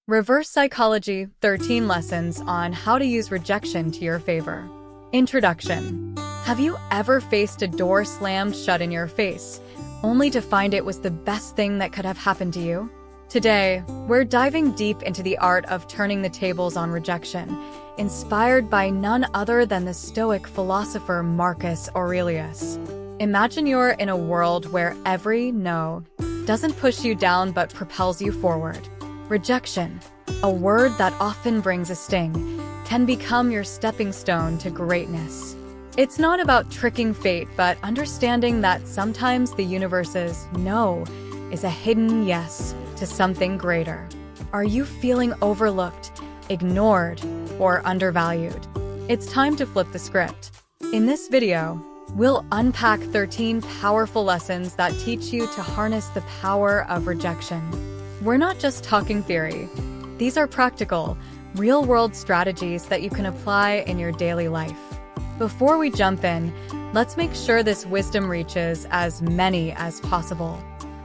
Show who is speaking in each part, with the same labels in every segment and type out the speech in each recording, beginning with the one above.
Speaker 1: Reverse Psychology 13 Lessons on How to Use Rejection to Your Favor. Introduction. Have you ever faced a door slammed shut in your face, only to find it was the best thing that could have happened to you? Today, we're diving deep into the art of turning the tables on rejection, inspired by none other than the Stoic philosopher Marcus Aurelius. Imagine you're in a world where every no doesn't push you down but propels you forward. Rejection, a word that often brings a sting, can become your stepping stone to greatness. It's not about tricking fate, but understanding that sometimes the universe's no is a hidden yes to something greater. Are you feeling overlooked, ignored, or undervalued? It's time to flip the script. In this video, we'll unpack 13 powerful lessons that teach you to harness the power of rejection. We're not just talking theory. These are practical, real-world strategies that you can apply in your daily life. Before we jump in, let's make sure this wisdom reaches as many as possible.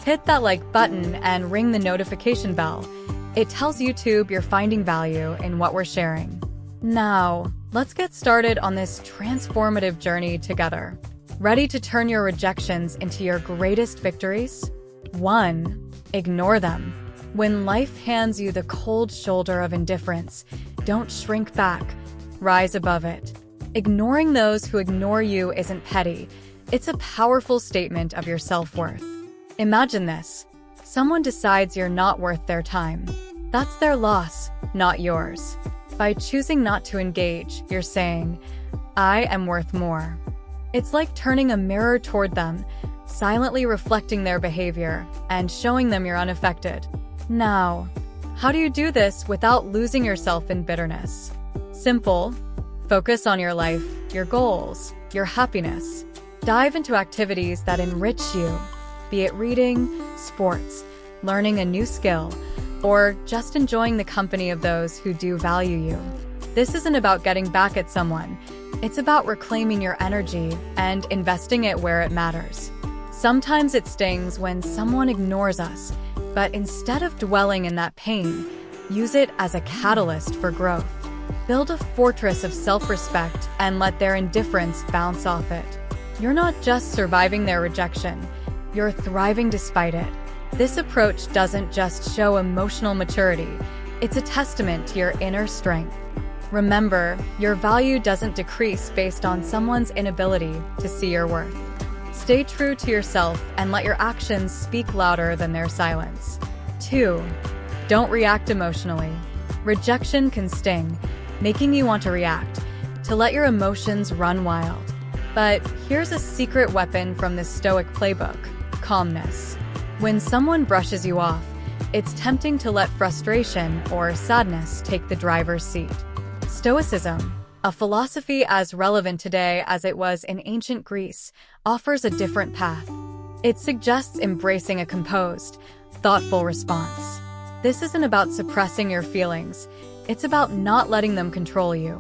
Speaker 1: Hit that like button and ring the notification bell. It tells YouTube you're finding value in what we're sharing. Now, let's get started on this transformative journey together. Ready to turn your rejections into your greatest victories? 1. Ignore them. When life hands you the cold shoulder of indifference, don't shrink back. Rise above it. Ignoring those who ignore you isn't petty. It's a powerful statement of your self-worth. Imagine this. Someone decides you're not worth their time. That's their loss, not yours. By choosing not to engage, you're saying, I am worth more. It's like turning a mirror toward them, silently reflecting their behavior, and showing them you're unaffected. Now, how do you do this without losing yourself in bitterness? Simple. Focus on your life, your goals, your happiness. Dive into activities that enrich you, be it reading, sports, learning a new skill, or just enjoying the company of those who do value you. This isn't about getting back at someone. It's about reclaiming your energy and investing it where it matters. Sometimes it stings when someone ignores us, but instead of dwelling in that pain, use it as a catalyst for growth. Build a fortress of self-respect and let their indifference bounce off it. You're not just surviving their rejection, you're thriving despite it. This approach doesn't just show emotional maturity, it's a testament to your inner strength. Remember, your value doesn't decrease based on someone's inability to see your worth. Stay true to yourself and let your actions speak louder than their silence. 2. Don't react emotionally. Rejection can sting, making you want to react, to let your emotions run wild. But here's a secret weapon from the Stoic playbook: calmness. When someone brushes you off, it's tempting to let frustration or sadness take the driver's seat. Stoicism, a philosophy as relevant today as it was in ancient Greece, offers a different path. It suggests embracing a composed, thoughtful response. This isn't about suppressing your feelings, it's about not letting them control you.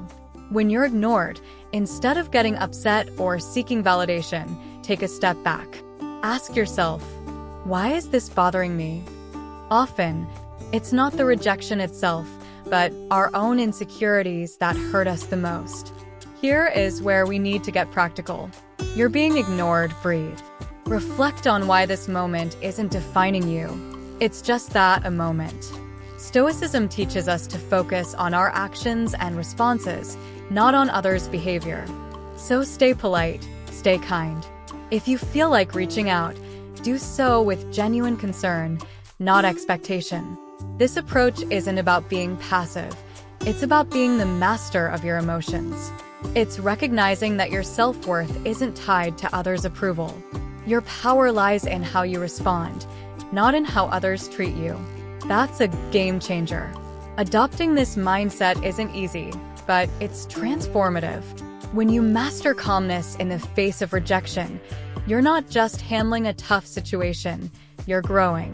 Speaker 1: When you're ignored, instead of getting upset or seeking validation, take a step back. Ask yourself, why is this bothering me? Often, it's not the rejection itself, but our own insecurities that hurt us the most. Here is where we need to get practical. You're being ignored, breathe. Reflect on why this moment isn't defining you. It's just that, a moment. Stoicism teaches us to focus on our actions and responses, not on others' behavior. So stay polite, stay kind. If you feel like reaching out, do so with genuine concern, not expectation. This approach isn't about being passive. It's about being the master of your emotions. It's recognizing that your self-worth isn't tied to others' approval. Your power lies in how you respond, not in how others treat you. That's a game changer. Adopting this mindset isn't easy, but it's transformative. When you master calmness in the face of rejection, you're not just handling a tough situation, you're growing.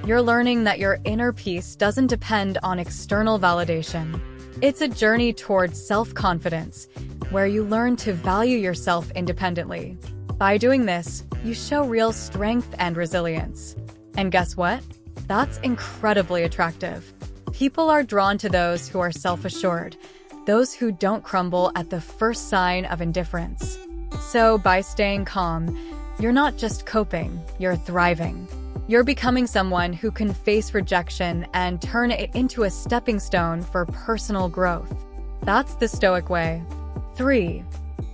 Speaker 1: You're learning that your inner peace doesn't depend on external validation. It's a journey towards self-confidence, where you learn to value yourself independently. By doing this, you show real strength and resilience. And guess what? That's incredibly attractive. People are drawn to those who are self-assured, those who don't crumble at the first sign of indifference. So by staying calm, you're not just coping, you're thriving. You're becoming someone who can face rejection and turn it into a stepping stone for personal growth. That's the Stoic way. 3.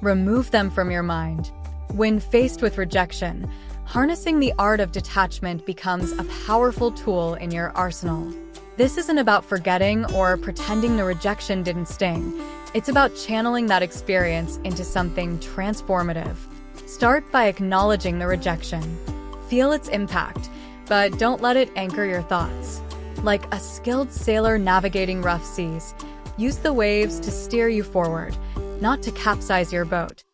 Speaker 1: Remove them from your mind. When faced with rejection, harnessing the art of detachment becomes a powerful tool in your arsenal. This isn't about forgetting or pretending the rejection didn't sting. It's about channeling that experience into something transformative. Start by acknowledging the rejection. Feel its impact, but don't let it anchor your thoughts. Like a skilled sailor navigating rough seas, use the waves to steer you forward, not to capsize your boat.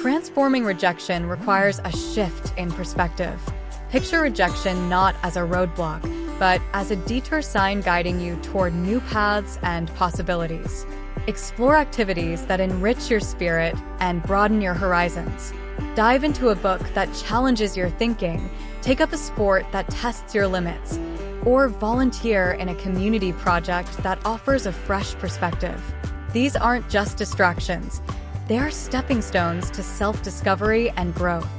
Speaker 1: Transforming rejection requires a shift in perspective. Picture rejection not as a roadblock, but as a detour sign guiding you toward new paths and possibilities. Explore activities that enrich your spirit and broaden your horizons. Dive into a book that challenges your thinking, take up a sport that tests your limits, or volunteer in a community project that offers a fresh perspective. These aren't just distractions. They are stepping stones to self-discovery and growth.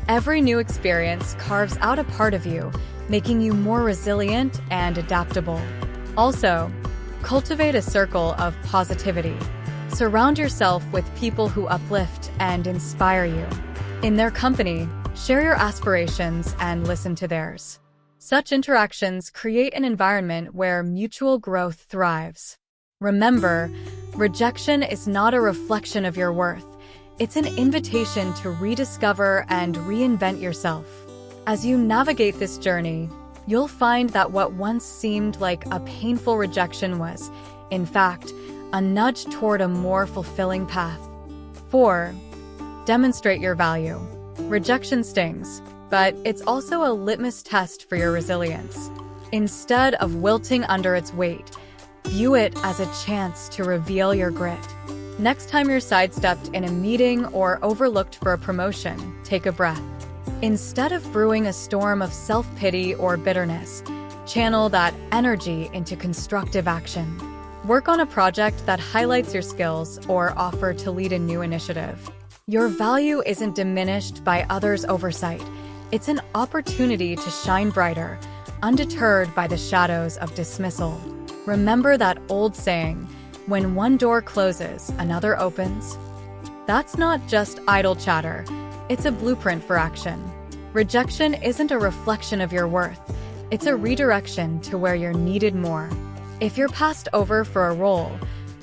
Speaker 1: Every new experience carves out a part of you, making you more resilient and adaptable. Also, cultivate a circle of positivity. Surround yourself with people who uplift and inspire you. In their company, share your aspirations and listen to theirs. Such interactions create an environment where mutual growth thrives. Remember, rejection is not a reflection of your worth. It's an invitation to rediscover and reinvent yourself. As you navigate this journey, you'll find that what once seemed like a painful rejection was, in fact, a nudge toward a more fulfilling path. 4. Demonstrate your value. Rejection stings, but it's also a litmus test for your resilience. Instead of wilting under its weight, view it as a chance to reveal your grit. Next time you're sidestepped in a meeting or overlooked for a promotion, take a breath. Instead of brewing a storm of self-pity or bitterness, channel that energy into constructive action. Work on a project that highlights your skills or offer to lead a new initiative. Your value isn't diminished by others' oversight. It's an opportunity to shine brighter, undeterred by the shadows of dismissal. Remember that old saying, when one door closes, another opens? That's not just idle chatter. It's a blueprint for action. Rejection isn't a reflection of your worth. It's a redirection to where you're needed more. If you're passed over for a role,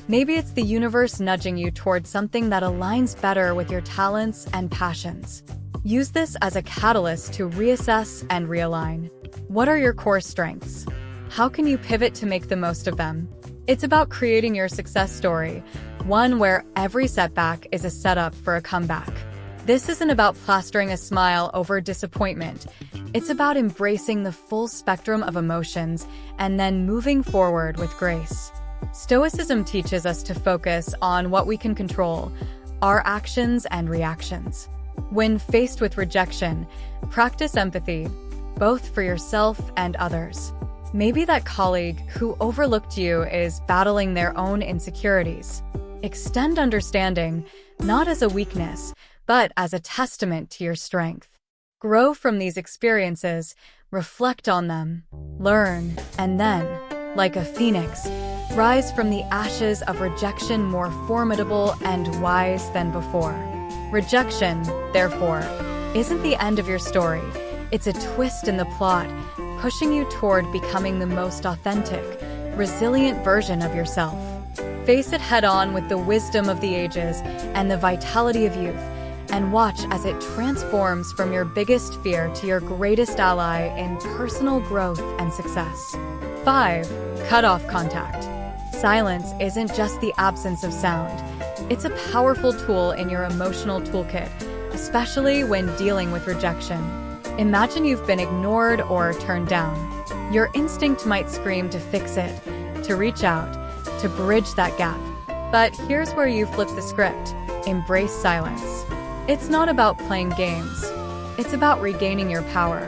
Speaker 1: maybe it's the universe nudging you toward something that aligns better with your talents and passions. Use this as a catalyst to reassess and realign. What are your core strengths? How can you pivot to make the most of them? It's about creating your success story, one where every setback is a setup for a comeback. This isn't about plastering a smile over disappointment. It's about embracing the full spectrum of emotions and then moving forward with grace. Stoicism teaches us to focus on what we can control, our actions and reactions. When faced with rejection, practice empathy, both for yourself and others. Maybe that colleague who overlooked you is battling their own insecurities. Extend understanding, not as a weakness, but as a testament to your strength. Grow from these experiences, reflect on them, learn, and then, like a phoenix, rise from the ashes of rejection more formidable and wise than before. Rejection, therefore, isn't the end of your story. It's a twist in the plot, pushing you toward becoming the most authentic, resilient version of yourself. Face it head-on with the wisdom of the ages and the vitality of youth, and watch as it transforms from your biggest fear to your greatest ally in personal growth and success. 5. Cut off contact. Silence isn't just the absence of sound. It's a powerful tool in your emotional toolkit, especially when dealing with rejection. Imagine you've been ignored or turned down. Your instinct might scream to fix it, to reach out, to bridge that gap. But here's where you flip the script. Embrace silence. It's not about playing games. It's about regaining your power.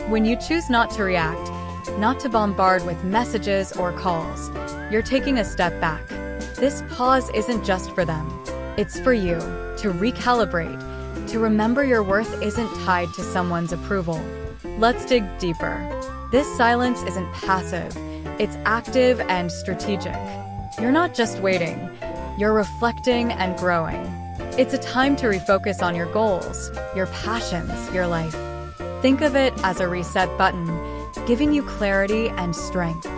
Speaker 1: When you choose not to react, not to bombard with messages or calls. You're taking a step back. This pause isn't just for them. It's for you, to recalibrate, to remember your worth isn't tied to someone's approval. Let's dig deeper. This silence isn't passive, it's active and strategic. You're not just waiting, you're reflecting and growing. It's a time to refocus on your goals, your passions, your life. Think of it as a reset button, giving you clarity and strength.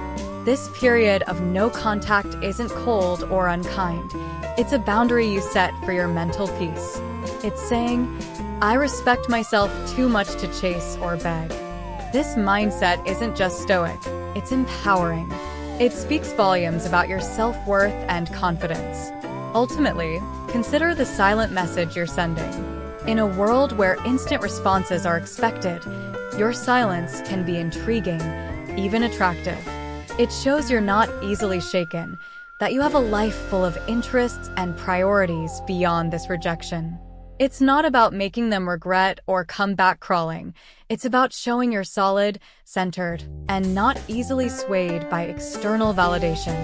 Speaker 1: This period of no contact isn't cold or unkind. It's a boundary you set for your mental peace. It's saying, I respect myself too much to chase or beg. This mindset isn't just stoic, it's empowering. It speaks volumes about your self-worth and confidence. Ultimately, consider the silent message you're sending. In a world where instant responses are expected, your silence can be intriguing, even attractive. It shows you're not easily shaken, that you have a life full of interests and priorities beyond this rejection. It's not about making them regret or come back crawling. It's about showing you're solid, centered, and not easily swayed by external validation.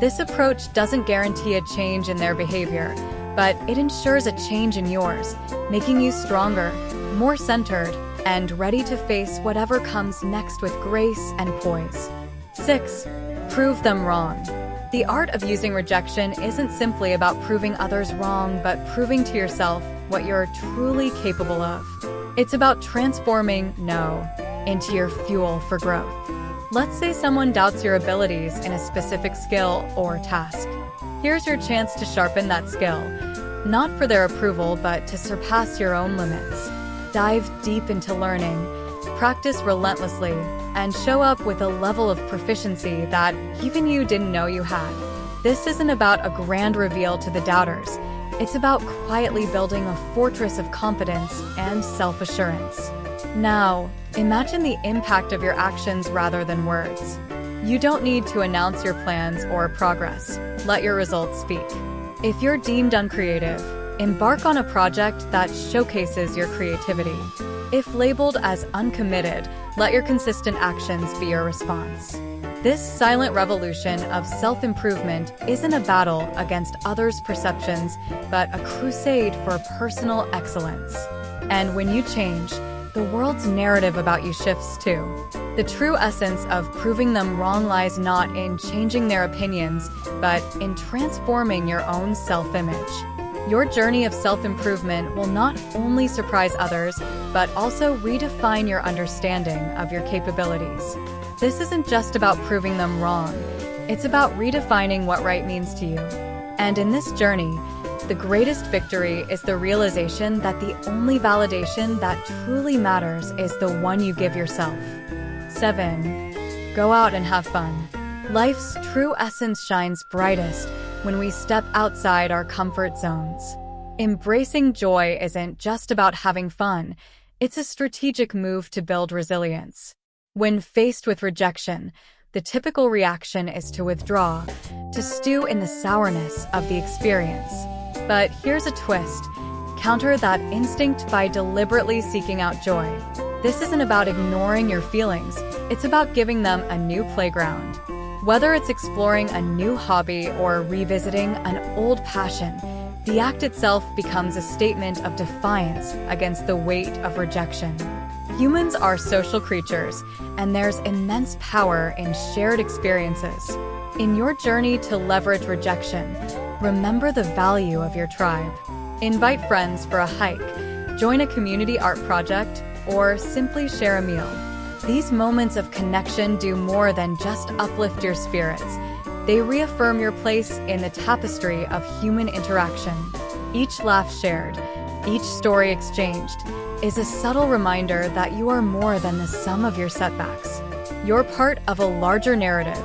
Speaker 1: This approach doesn't guarantee a change in their behavior, but it ensures a change in yours, making you stronger, more centered, and ready to face whatever comes next with grace and poise. 6. Prove them wrong. The art of using rejection isn't simply about proving others wrong, but proving to yourself what you're truly capable of. It's about transforming no into your fuel for growth. Let's say someone doubts your abilities in a specific skill or task. Here's your chance to sharpen that skill, not for their approval, but to surpass your own limits. Dive deep into learning, practice relentlessly, and show up with a level of proficiency that even you didn't know you had. This isn't about a grand reveal to the doubters. It's about quietly building a fortress of competence and self-assurance. Now, imagine the impact of your actions rather than words. You don't need to announce your plans or progress. Let your results speak. If you're deemed uncreative, embark on a project that showcases your creativity. If labeled as uncommitted, let your consistent actions be your response. This silent revolution of self-improvement isn't a battle against others' perceptions, but a crusade for personal excellence. And when you change, the world's narrative about you shifts too. The true essence of proving them wrong lies not in changing their opinions, but in transforming your own self-image. Your journey of self-improvement will not only surprise others, but also redefine your understanding of your capabilities. This isn't just about proving them wrong. It's about redefining what right means to you. And in this journey, the greatest victory is the realization that the only validation that truly matters is the one you give yourself. 7. Go out and have fun. Life's true essence shines brightest when we step outside our comfort zones. Embracing joy isn't just about having fun, it's a strategic move to build resilience. When faced with rejection, the typical reaction is to withdraw, to stew in the sourness of the experience. But here's a twist. Counter that instinct by deliberately seeking out joy. This isn't about ignoring your feelings, it's about giving them a new playground. Whether it's exploring a new hobby or revisiting an old passion, the act itself becomes a statement of defiance against the weight of rejection. Humans are social creatures, and there's immense power in shared experiences. In your journey to leverage rejection, remember the value of your tribe. Invite friends for a hike, join a community art project, or simply share a meal. These moments of connection do more than just uplift your spirits. They reaffirm your place in the tapestry of human interaction. Each laugh shared, each story exchanged, is a subtle reminder that you are more than the sum of your setbacks. You're part of a larger narrative,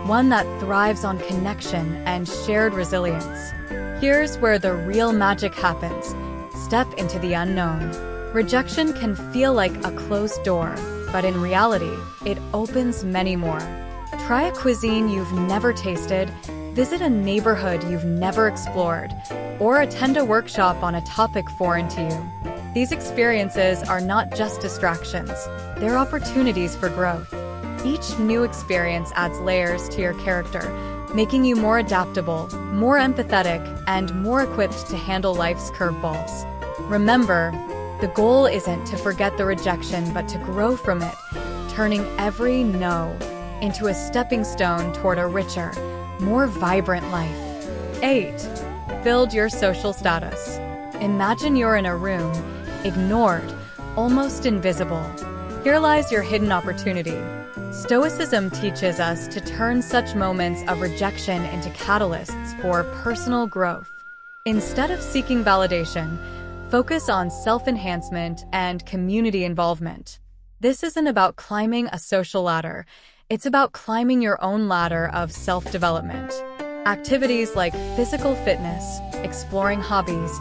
Speaker 1: one that thrives on connection and shared resilience. Here's where the real magic happens. Step into the unknown. Rejection can feel like a closed door, but in reality, it opens many more. Try a cuisine you've never tasted, visit a neighborhood you've never explored, or attend a workshop on a topic foreign to you. These experiences are not just distractions, they're opportunities for growth. Each new experience adds layers to your character, making you more adaptable, more empathetic, and more equipped to handle life's curveballs. Remember, the goal isn't to forget the rejection, but to grow from it, turning every no into a stepping stone toward a richer, more vibrant life. 8. Build your social status. Imagine you're in a room, ignored, almost invisible. Here lies your hidden opportunity. Stoicism teaches us to turn such moments of rejection into catalysts for personal growth. Instead of seeking validation, focus on self-enhancement and community involvement. This isn't about climbing a social ladder. It's about climbing your own ladder of self-development. Activities like physical fitness, exploring hobbies,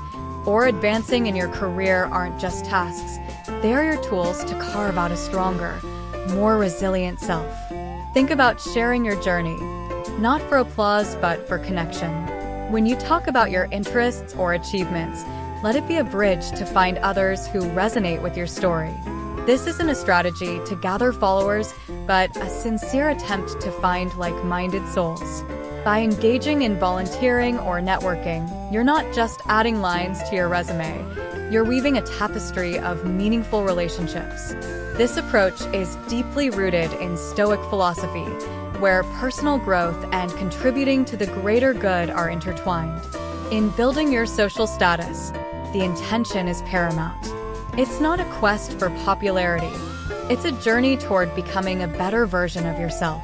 Speaker 1: or advancing in your career aren't just tasks. They are your tools to carve out a stronger, more resilient self. Think about sharing your journey, not for applause, but for connection. When you talk about your interests or achievements, let it be a bridge to find others who resonate with your story. This isn't a strategy to gather followers, but a sincere attempt to find like-minded souls. By engaging in volunteering or networking, you're not just adding lines to your resume, you're weaving a tapestry of meaningful relationships. This approach is deeply rooted in Stoic philosophy, where personal growth and contributing to the greater good are intertwined. In building your social status, the intention is paramount. It's not a quest for popularity. It's a journey toward becoming a better version of yourself.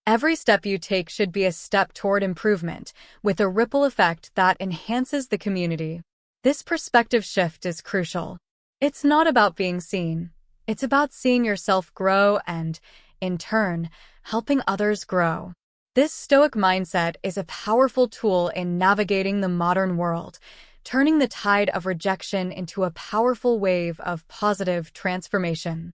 Speaker 1: Every step you take should be a step toward improvement, with a ripple effect that enhances the community. This perspective shift is crucial. It's not about being seen. It's about seeing yourself grow and, in turn, helping others grow. This Stoic mindset is a powerful tool in navigating the modern world, turning the tide of rejection into a powerful wave of positive transformation.